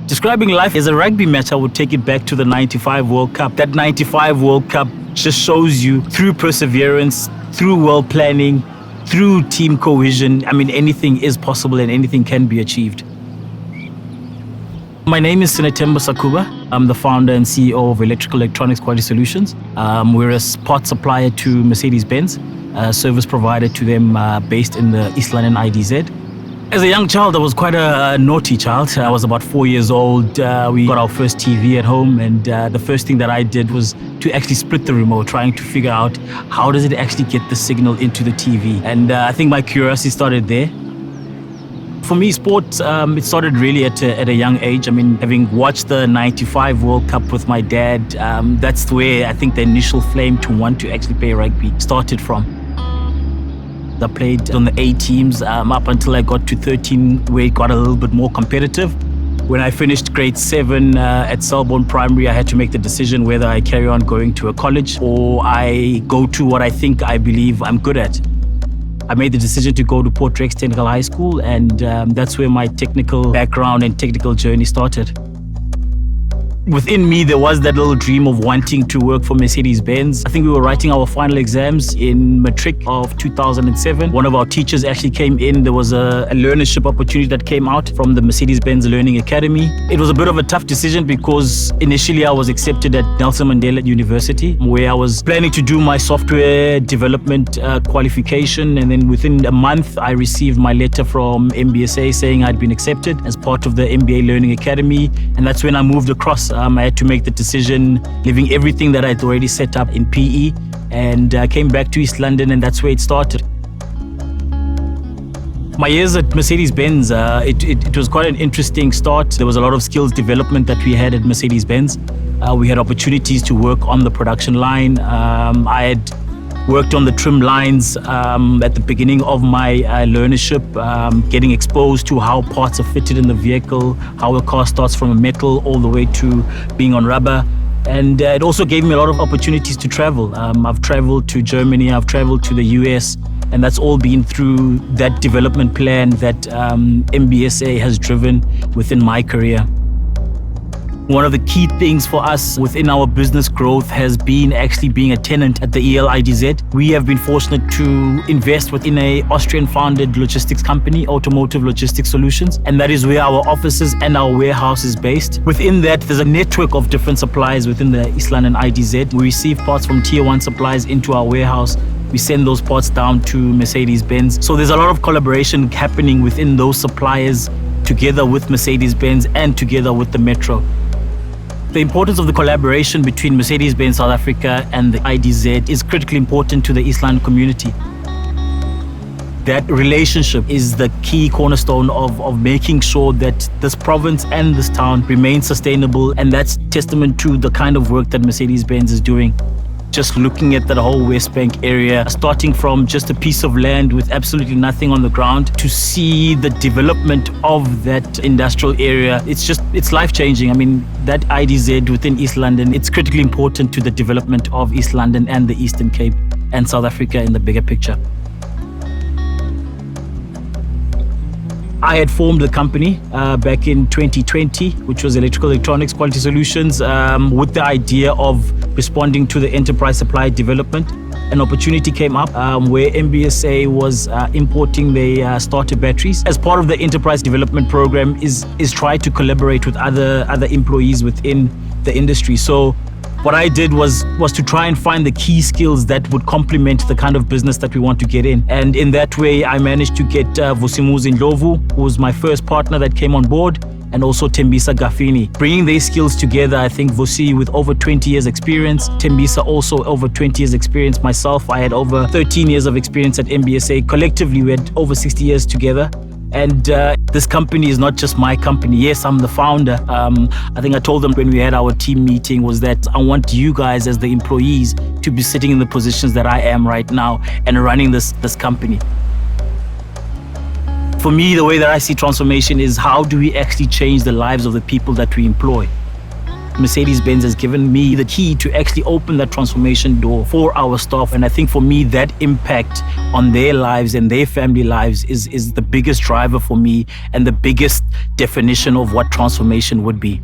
Describing life as a rugby match, I would take it back to the 95 World Cup. That 95 World Cup just shows you through perseverance, through well planning, through team cohesion, anything is possible and anything can be achieved. My name is Sinethemba Sakuba. I'm the founder and CEO of Electrical Electronics Quality Solutions. We're a part supplier to Mercedes-Benz, a service provider to them based in the East London IDZ. As a young child, I was quite a naughty child. I was about 4 years old. We got our first TV at home, and the first thing that I did was to actually split the remote, trying to figure out how does it actually get the signal into the TV. And I think my curiosity started there. For me, sports, it started really at a young age. Having watched the 95 World Cup with my dad, that's where I think the initial flame to want to actually play rugby started from. I played on the A teams up until I got to 13, where it got a little bit more competitive. When I finished grade 7 at Selborne Primary, I had to make the decision whether I carry on going to a college or I go to what I believe I'm good at. I made the decision to go to Port Rex Technical High School, and that's where my technical background and technical journey started. Within me, there was that little dream of wanting to work for Mercedes-Benz. I think we were writing our final exams in Matric of 2007. One of our teachers actually came in. There was a learnership opportunity that came out from the Mercedes-Benz Learning Academy. It was a bit of a tough decision because initially I was accepted at Nelson Mandela University, where I was planning to do my software development qualification. And then within a month, I received my letter from MBSA saying I'd been accepted as part of the MBA Learning Academy. And that's when I moved across. I had to make the decision, leaving everything that I'd already set up in PE, and came back to East London, and that's where it started. My years at Mercedes-Benz, it was quite an interesting start. There was a lot of skills development that we had at Mercedes-Benz. We had opportunities to work on the production line. I had worked on the trim lines at the beginning of my learnership, getting exposed to how parts are fitted in the vehicle, how a car starts from a metal all the way to being on rubber. And it also gave me a lot of opportunities to travel. I've traveled to Germany, I've traveled to the US, and that's all been through that development plan that MBSA has driven within my career. One of the key things for us within our business growth has been actually being a tenant at the ELIDZ. We have been fortunate to invest within an Austrian-founded logistics company, Automotive Logistics Solutions, and that is where our offices and our warehouse is based. Within that, there's a network of different suppliers within the East London IDZ. We receive parts from Tier 1 suppliers into our warehouse. We send those parts down to Mercedes-Benz. So there's a lot of collaboration happening within those suppliers together with Mercedes-Benz and together with the Metro. The importance of the collaboration between Mercedes-Benz South Africa and the IDZ is critically important to the East London community. That relationship is the key cornerstone of making sure that this province and this town remain sustainable, and that's testament to the kind of work that Mercedes-Benz is doing. Just looking at that whole West Bank area, starting from just a piece of land with absolutely nothing on the ground to see the development of that industrial area, it's life-changing. That IDZ within East London, it's critically important to the development of East London and the Eastern Cape and South Africa in the bigger picture. I had formed the company back in 2020, which was Electrical Electronics Quality Solutions, with the idea of responding to the enterprise supply development. An opportunity came up where MBSA was importing their starter batteries. As part of the enterprise development program is try to collaborate with other employees within the industry. So what I did was to try and find the key skills that would complement the kind of business that we want to get in. And in that way, I managed to get Vusimuzi Ndlovu, who was my first partner that came on board, and also Tembisa Gafini. Bringing these skills together, I think Vusi with over 20 years experience, Tembisa also over 20 years experience, myself, I had over 13 years of experience at MBSA. Collectively, we had over 60 years together. And this company is not just my company. Yes, I'm the founder. I think I told them when we had our team meeting was that I want you guys as the employees to be sitting in the positions that I am right now and running this company. For me, the way that I see transformation is how do we actually change the lives of the people that we employ? Mercedes-Benz has given me the key to actually open that transformation door for our staff. And I think for me, that impact on their lives and their family lives is the biggest driver for me and the biggest definition of what transformation would be.